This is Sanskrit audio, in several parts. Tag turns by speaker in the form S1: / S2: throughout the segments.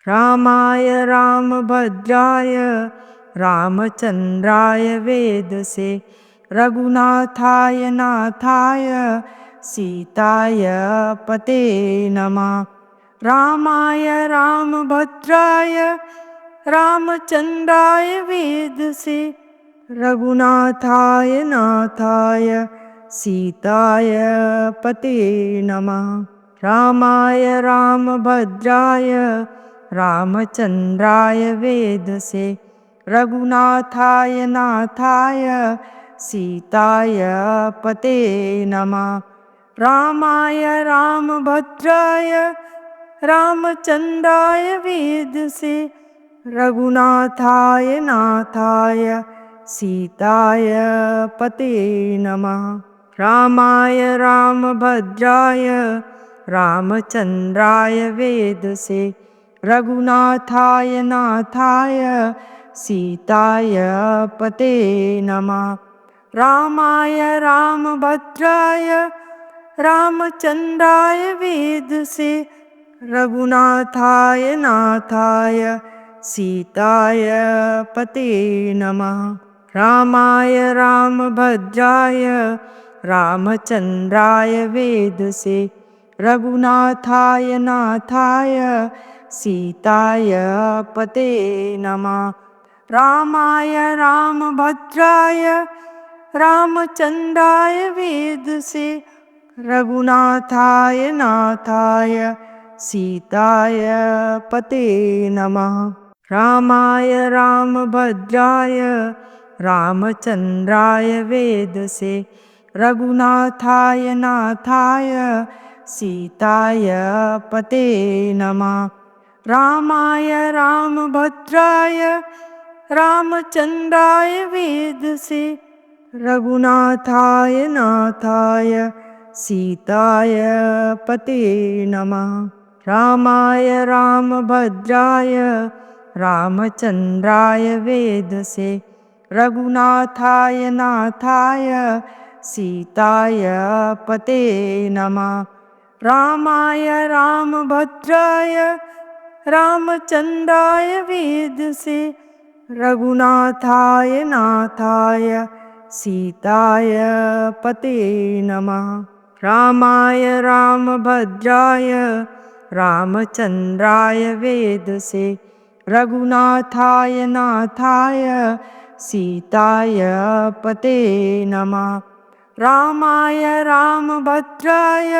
S1: रामाय रामभद्राय रामचन्द्राय वेदसे रघुनाथाय नाथाय सीताय पते नमः। रामाय रामभद्राय रामचन्द्राय वेदसे रघुनाथाय नाथाय सीताय पते नमः। रामाय रामभद्राय रामचन्द्राय वेदसे रघुनाथाय नाथाय सीताय पते नमः। रामाय रामभद्राय रामचन्द्राय वेदसे रघुनाथाय नाथाय सीताय पते नमः। रामाय रामभद्राय रामचन्द्राय वेदसे रघुनाथाय नाथाय सीताय पते नमः। रामाय रामभद्राय रामचन्द्राय वेदसे रघुनाथाय नाथाय सीताय पते नमः। रामाय रामभद्राय रामचन्द्राय वेदसे रघुनाथाय नाथाय सीताय पते नमः। रामाय रामभद्राय रामचन्द्राय वेदसे रघुनाथाय नाथाय सीताय पते नमः। रामाय रामभद्राय रामचन्द्राय वेदसे रघुनाथाय नाथाय सीताय पते नमः। रामाय रामभद्राय रामचन्द्राय वेदसे रघुनाथाय नाथाय सीताय पते नमः। रामाय रामभद्राय रामचन्द्राय वेदसे रघुनाथाय नाथाय सीताय पते नमः। रामाय रामभद्राय रामचन्द्राय वेदसे रघुनाथाय नाथाय सीताय पते नमः। रामाय रामभद्राय रामचन्द्राय वेदसे रघुनाथाय नाथाय सीताय पते नमः। रामाय रामभद्राय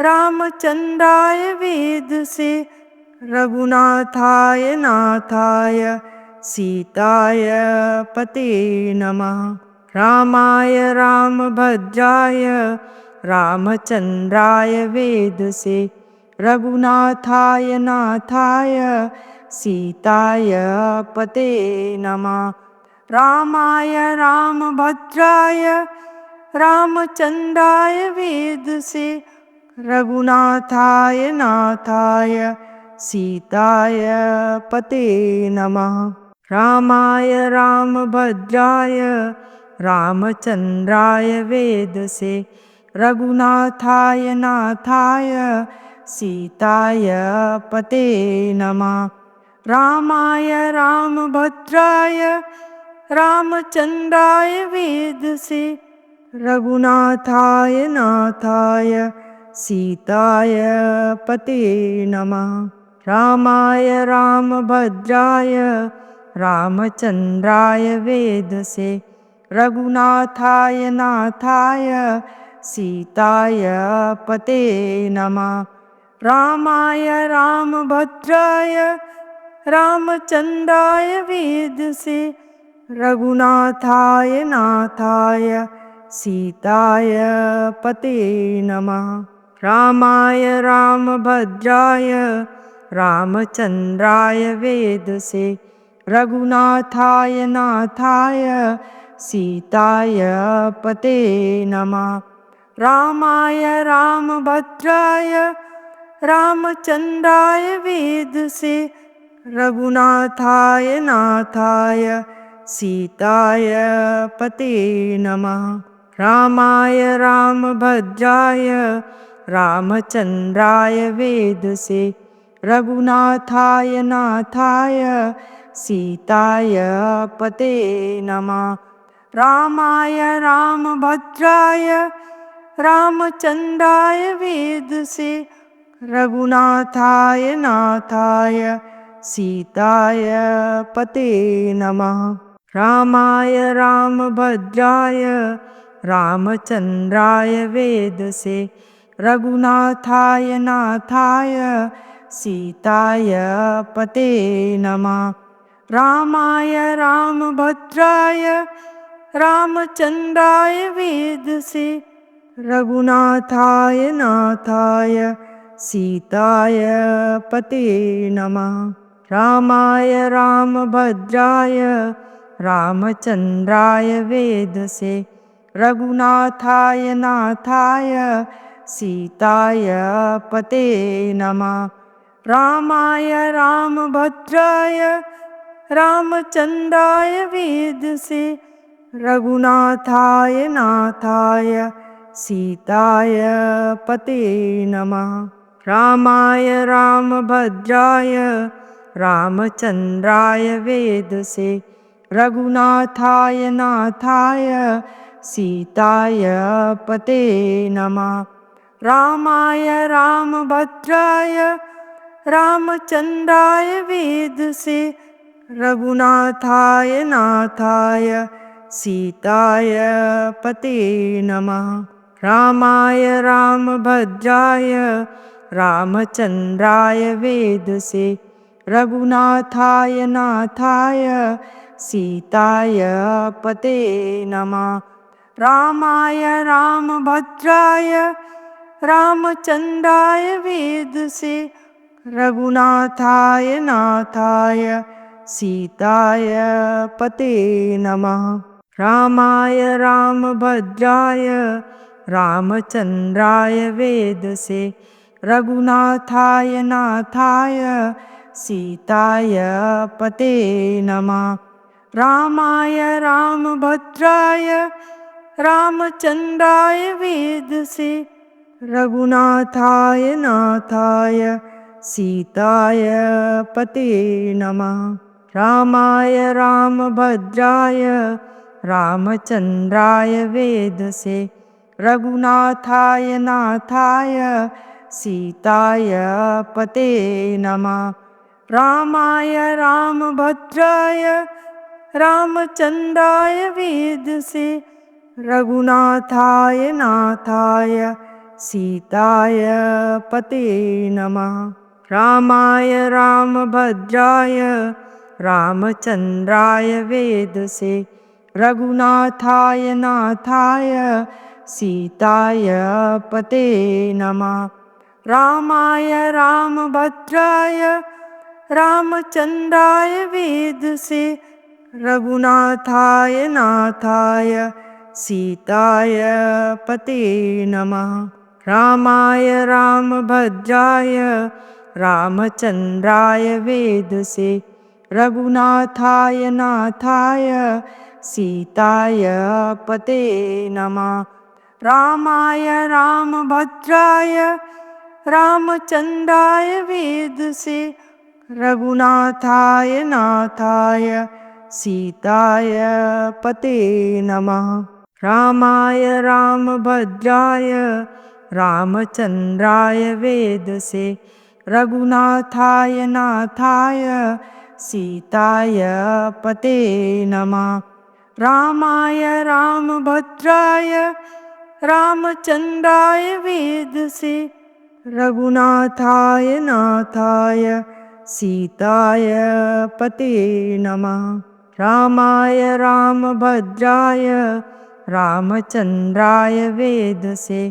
S1: रामचन्द्राय वेदसे रघुनाथाय नाथाय सीताय पते नमः। रामाय रामभद्राय रामचन्द्राय वेदसे रघुनाथाय नाथाय सीताय पते नमः। रामाय रामभद्राय रामचन्द्राय वेदसे रघुनाथाय नाथाय सीताय पते नमः। रामाय रामभद्राय रामचन्द्राय वेदसे रघुनाथाय नाथाय सीताय पते नमः। रामाय रामभद्राय रामचन्द्राय वेदसे रघुनाथाय नाथाय सीताय पते नमः। रामाय रामभद्राय रामचन्द्राय वेदसे रघुनाथाय नाथाय सीताय पते नमः। रामाय रामभद्राय रामचन्द्राय वेदसे रघुनाथाय नाथाय सीताय पते नमः। रामाय रामभद्राय रामचन्द्राय वेदसे रघुनाथाय नाथाय सीताय पते नमः। रामाय रामभद्राय रामचन्द्राय वेदसे रघुनाथाय नाथाय सीताय पते नमः। रामाय रामभद्राय रामचन्द्राय वेदसे रघुनाथाय नाथाय सीताय पते नमः। रामाय रामभद्राय रामचन्द्राय वेदसे रघुनाथाय नाथाय सीताय पते नमः। रामाय रामभद्राय रामचन्द्राय वेदसे रघुनाथाय नाथाय सीताय पते नमः। रामाय रामभद्राय रामचन्द्राय वेदसे रघुनाथाय नाथाय सीताय पते नमः। रामाय रामभद्राय रामचन्द्राय वेदसे रघुनाथाय नाथाय सीताय पते नमः। रामाय रामभद्राय रामचन्द्राय वेदसे रघुनाथाय नाथाय सीताय पते नमः। रामाय रामभद्राय रामचन्द्राय वेदसे रघुनाथाय नाथाय सीताय पते नमः। रामाय रामभद्राय रामचन्द्राय वेदसे रघुनाथाय नाथाय सीताय पते नमः। रामाय रामभद्राय रामचन्द्राय वेदसे रघुनाथाय नाथाय सीताय पते नमः। रामाय रामभद्राय रामचन्द्राय वेदसे रघुनाथाय नाथाय सीताय पते नमः। रामाय रामभद्राय रामचन्द्राय वेदसे रघुनाथाय नाथाय सीताय पते नमः। रामाय रामभद्राय रामचन्द्राय वेदसे रघुनाथाय नाथाय सीताय पते नमः। रामाय रामभद्राय रामचन्द्राय वेदसे रघुनाथाय नाथाय सीताय पते नमः। रामाय रामभद्राय रामचन्द्राय वेदसे रघुनाथाय नाथाय सीताय पते नमः। रामाय रामभद्राय रामचन्द्राय वेदसे रघुनाथाय नाथाय सीताय पते नमः। रामाय रामभद्राय रामचन्द्राय वेदसे रघुनाथाय नाथाय सीताय पते नमः। रामाय रामभद्राय रामचन्द्राय वेदसे रघुनाथाय नाथाय सीताय पते नमः। रामाय रामभद्राय रामचन्द्राय वेदसे रघुनाथाय नाथाय सीताय पते नमः। रामाय रामभद्राय रामचन्द्राय वेदसे रघुनाथाय नाथाय सीताय पते नमः। रामाय रामभद्राय रामचन्द्राय वेदसे रघुनाथाय नाथाय सीताय पते नमः। रामाय रामभद्राय रामचन्द्राय वेदसे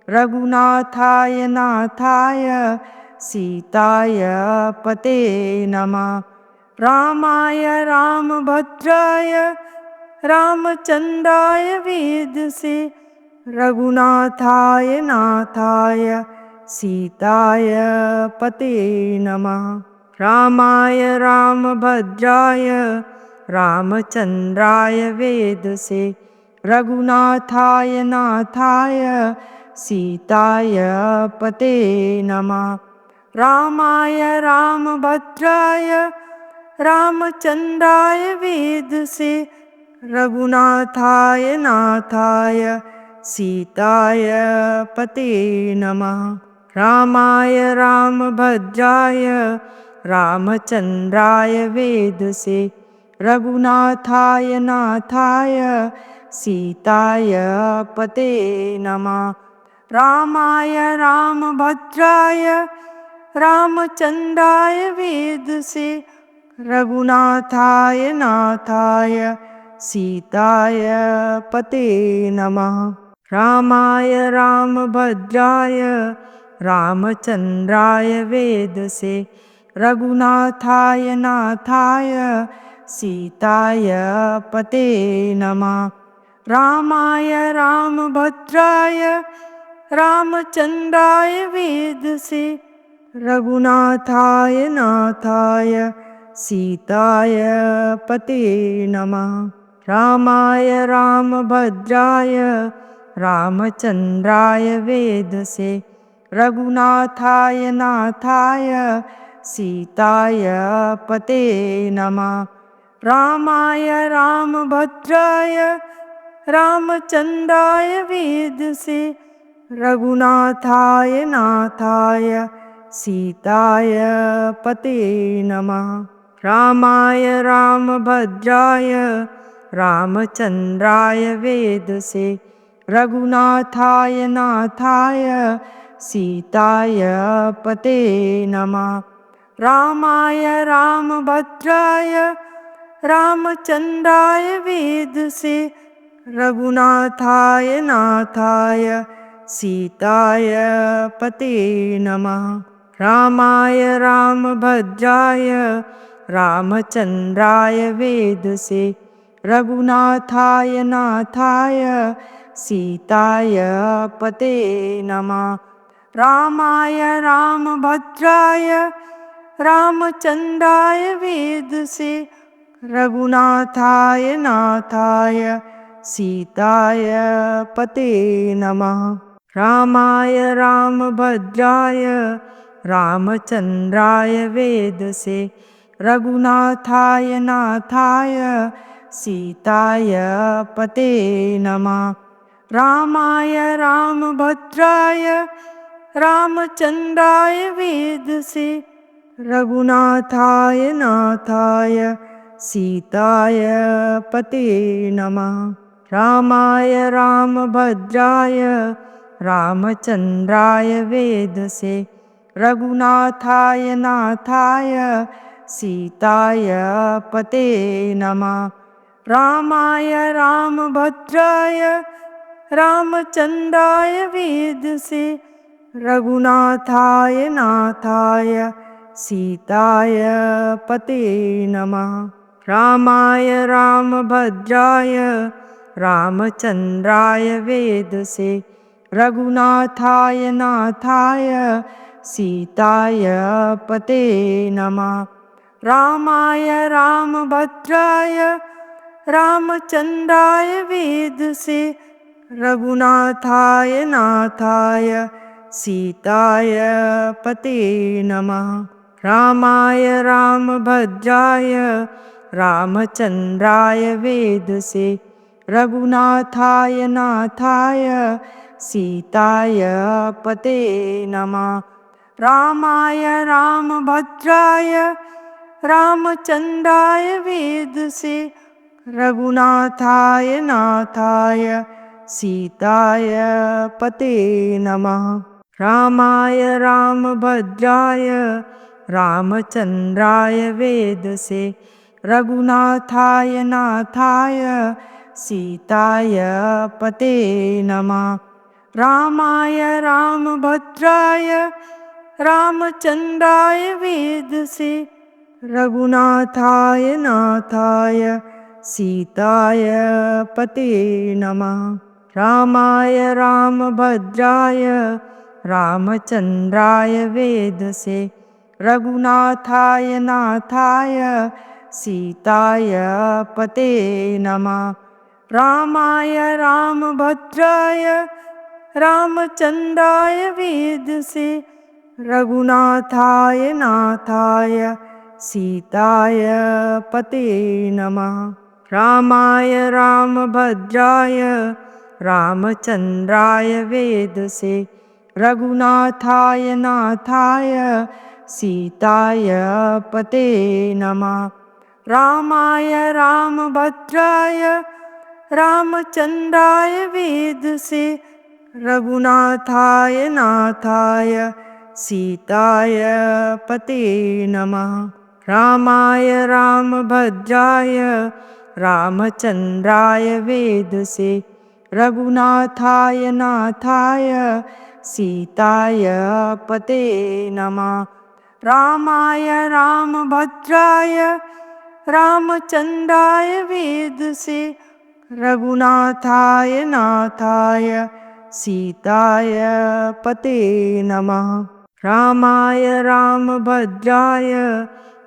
S1: रघुनाथाय नाथाय सीताय पते नमः। रामाय रामभद्राय रामचन्द्राय वेदसे रघुनाथाय नाथाय सीताय पते नमः। रामाय रामभद्राय रामचन्द्राय वेदसे रघुनाथाय नाथाय सीताय पते नमः। रामाय रामभद्राय रामचन्द्राय वेदसे रघुनाथाय नाथाय सीताय पते नमः। रामाय रामभद्राय रामचन्द्राय वेदसे रघुनाथाय नाथाय सीताय पते नमः। रामाय रामभद्राय रामचन्द्राय वेदसे रघुनाथाय नाथाय सीताय पते नमः। रामाय रामभद्राय रामचन्द्राय वेदसे रघुनाथाय नाथाय सीताय पते नमः। रामाय रामभद्राय रामचन्द्राय वेदसे रघुनाथाय नाथाय सीताय पते नमः। रामाय रामभद्राय रामचन्द्राय वेदसे रघुनाथाय नाथाय सीताय पते नमः। रामाय रामभद्राय रामचन्द्राय वेदसे रघुनाथाय नाथाय सीताय पते नमः। रामाय रामभद्राय रामचन्द्राय वेदसे रघुनाथाय नाथाय सीताय पते नमः। रामाय रामभद्राय रामचन्द्राय वेदसे रघुनाथाय नाथाय सीताय पते नमः। रामाय रामभद्राय रामचन्द्राय वेदसे रघुनाथाय नाथाय सीताय पते नमः। रामाय रामभद्राय रामचन्द्राय वेदसे रघुनाथाय नाथाय सीताय पते नमः। रामाय रामभद्राय रामचन्द्राय वेदसे रघुनाथाय नाथाय सीताय पते नमः। रामाय रामभद्राय रामचन्द्राय वेदसे रघुनाथाय नाथाय सीताय पते नमः। रामाय रामभद्राय रामचन्द्राय वेदसे रघुनाथाय नाथाय सीताय पते नमः। रामाय रामभद्राय रामचन्द्राय वेदसे रघुनाथाय नाथाय सीताय पते नमः। रामाय रामभद्राय रामचन्द्राय वेदसे रघुनाथाय नाथाय सीताय पते नमः। रामाय रामभद्राय रामचन्द्राय वेदसे रघुनाथाय नाथाय सीताय पते नमः। रामाय रामभद्राय रामचन्द्राय वेदसे रघुनाथाय नाथाय सीताय पते नमः। रामाय रामभद्राय रामचन्द्राय वेदसे रघुनाथाय नाथाय सीताय पते नमः। रामाय रामभद्राय रामचन्द्राय वेदसे रघुनाथाय नाथाय सीताय पते नमः। रामाय रामभद्राय रामचन्द्राय वेदसे रघुनाथाय नाथाय सीताय पते नमः। रामाय रामभद्राय रामचन्द्राय वेदसे रघुनाथाय नाथाय सीताय पते नमः। रामाय रामभद्राय रामचन्द्राय वेदसे रघुनाथाय नाथाय सीताय पते नमः। रामाय रामभद्राय रामचन्द्राय वेदसे रघुनाथाय नाथाय सीताय पते नमः। रामाय रामभद्राय रामचन्द्राय वेदसे रघुनाथाय नाथाय सीताय पते नमः। रामाय रामभद्राय रामचन्द्राय वेदसे रघुनाथाय नाथाय सीताय पते नमः। रामाय रामभद्राय रामचन्द्राय वेदसे रघुनाथाय नाथाय सीताय पते नमः। रामाय रामभद्राय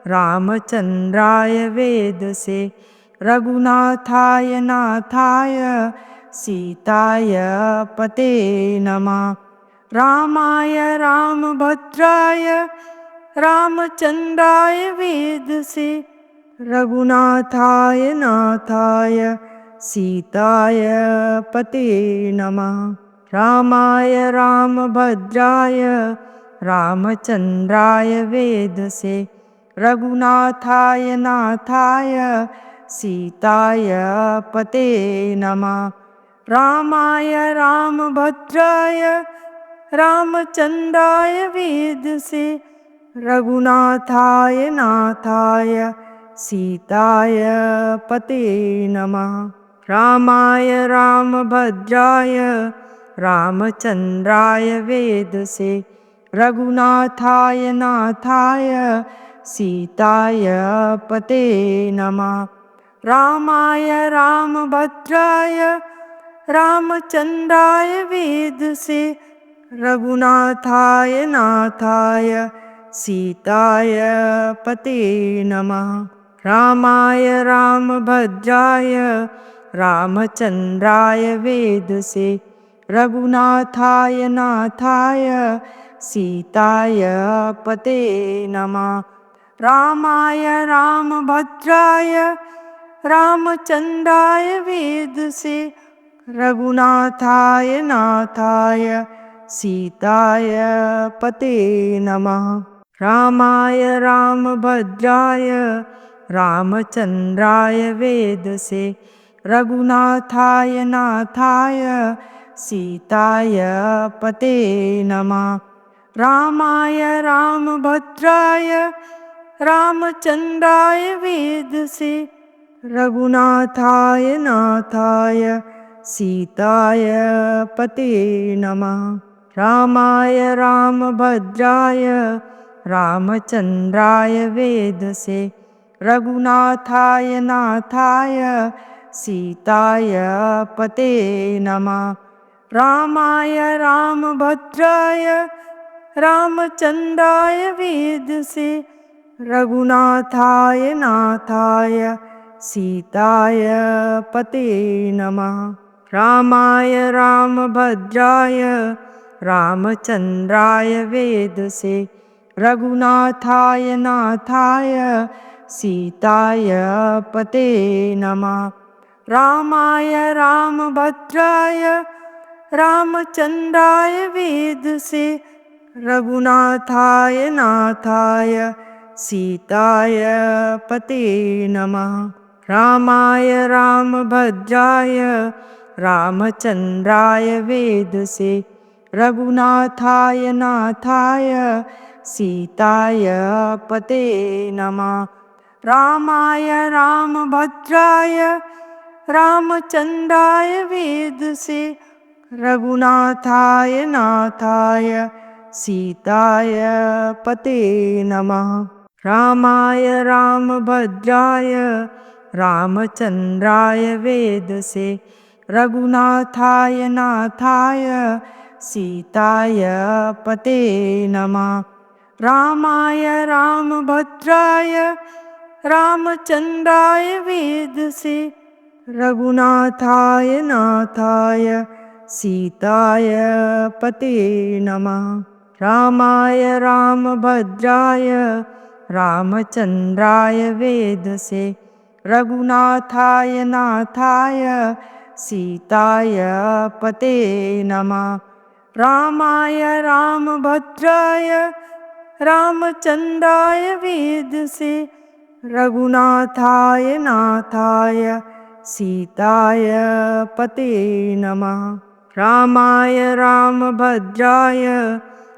S1: रामचन्द्राय वेदसे रघुनाथाय नाथाय सीताय पते नमः। रामाय रामभद्राय रामचन्द्राय वेदसे रघुनाथाय नाथाय सीताय पते नमः। रामाय रामभद्राय रामचन्द्राय वेदसे रघुनाथाय नाथाय सीताय पते नमः। रामाय रामभद्राय रामचन्द्राय वेदसे रघुनाथाय नाथाय सीताय पते नमः। रामाय रामभद्राय रामचन्द्राय वेदसे रघुनाथाय नाथाय सीताय पते नमः। रामाय रामभद्राय रामचन्द्राय वेदसे रघुनाथाय नाथाय सीताय पते नमः। रामाय रामभद्राय रामचन्द्राय वेदसे रघुनाथाय नाथाय सीताय पते नमः। रामाय रामभद्राय रामचन्द्राय वेदसे रघुनाथाय नाथाय सीताय पते नमः। रामाय रामभद्राय रामचन्द्राय वेदसे रघुनाथाय नाथाय सीताय पते नमः। रामाय रामभद्राय रामचन्द्राय वेदसे रघुनाथाय नाथाय सीताय पते नमः। रामाय रामभद्राय रामचन्द्राय वेदसे रघुनाथाय नाथाय सीताय पते नमः। रामाय रामभद्राय रामचन्द्राय वेदसे रघुनाथाय नाथाय सीताय पते नमः। रामाय रामभद्राय रामचन्द्राय वेदसे रघुनाथाय नाथाय सीताय पते नमः। रामाय रामभद्राय रामचन्द्राय वेदसे रघुनाथाय नाथाय सीताय पते नमः। रामाय रामभद्राय रामचन्द्राय वेदसे रघुनाथाय नाथाय सीताय पते नमः। रामाय रामभद्राय रामचन्द्राय वेदसे रघुनाथाय नाथाय सीताय पते नमः। रामाय रामभद्राय रामचन्द्राय वेदसे रघुनाथाय नाथाय सीताय पते नमः। रामाय रामभद्राय रामचन्द्राय वेदसे रघुनाथाय नाथाय सीताय पते नमः। रामाय रामभद्राय रामचन्द्राय वेदसे रघुनाथाय नाथाय सीताय पते नमः। रामाय रामभद्राय रामचन्द्राय वेदसे रघुनाथाय नाथाय सीताय पते नमः। रामाय रामभद्राय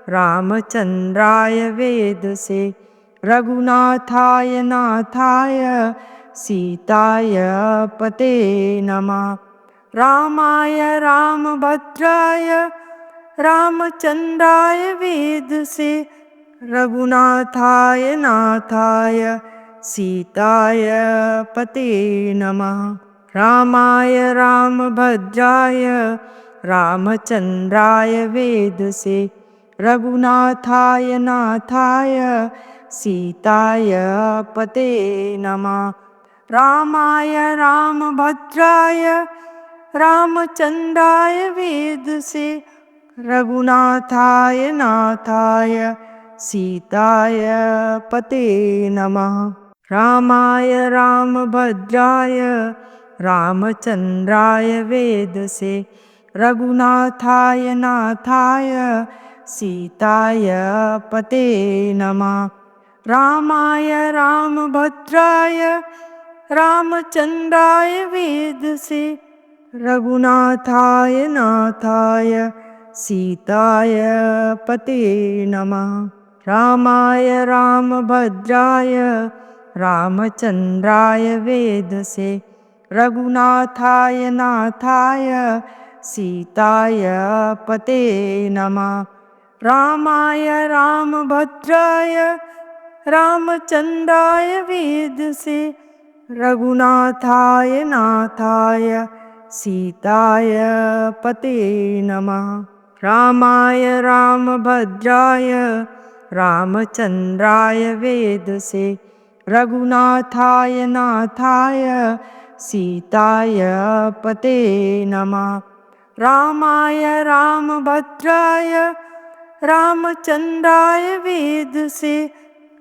S1: रामचन्द्राय वेदसे रघुनाथाय नाथाय सीताय पते नमः। रामाय रामभद्राय रामचन्द्राय वेदसे रघुनाथाय नाथाय सीताय पते नमः। रामाय रामभद्राय रामचन्द्राय वेदसे रघुनाथाय नाथाय सीताय पते नमः। रामाय रामभद्राय रामचन्द्राय वेदसे रघुनाथाय नाथाय सीताय पते नमः। रामाय रामभद्राय रामचन्द्राय वेदसे रघुनाथाय नाथाय सीताय पते नमः। रामाय रामभद्राय रामचन्द्राय वेदसे रघुनाथाय नाथाय सीताय पते नमः। रामाय रामभद्राय रामचन्द्राय वेदसे रघुनाथाय नाथाय सीताय पते नमः। रामाय रामभद्राय रामचन्द्राय वेदसे रघुनाथाय नाथाय सीताय पते नमः। रामाय रामभद्राय रामचन्द्राय वेदसे रघुनाथाय नाथाय सीताय पते नमः। रामाय रामभद्राय रामचन्द्राय वेदसे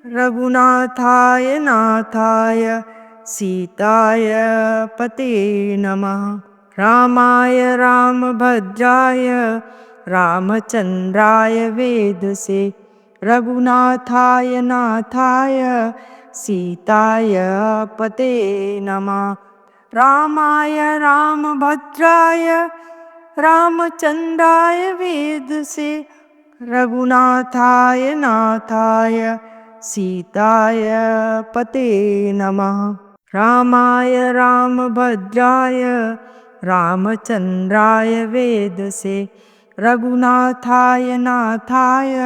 S1: रघुनाथाय नाथाय सीताय पते नमः। रामाय रामभद्राय रामचन्द्राय वेदसे रघुनाथाय नाथाय सीताय पते नमः। रामाय रामभद्राय रामचन्द्राय वेदसे रघुनाथाय नाथाय सीताय पते नमः। रामाय रामभद्राय रामचन्द्राय वेदसे रघुनाथाय नाथाय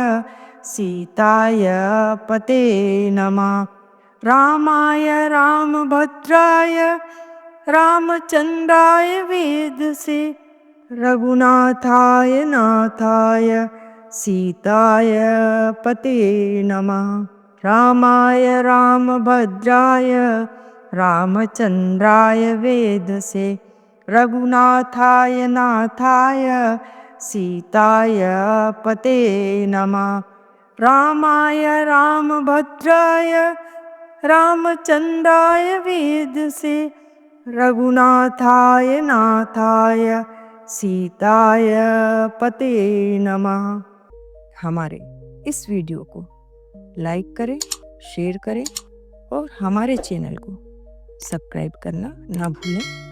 S1: सीताय पते नमः। रामाय रामभद्राय रामचन्द्राय वेदसे रघुनाथाय नाथाय सीताय पते नमः। रामाय रामभद्राय रामचन्द्राय वेदसे रघुनाथाय नाथाय सीताय पते नमः। रामाय रामभद्राय रामचन्द्राय वेदसे रघुनाथाय नाथाय सीताय पते नमः। हमारे इस वीडियो को लाइक करें, शेयर करें और हमारे चैनल को सब्सक्राइब करना ना भूलें।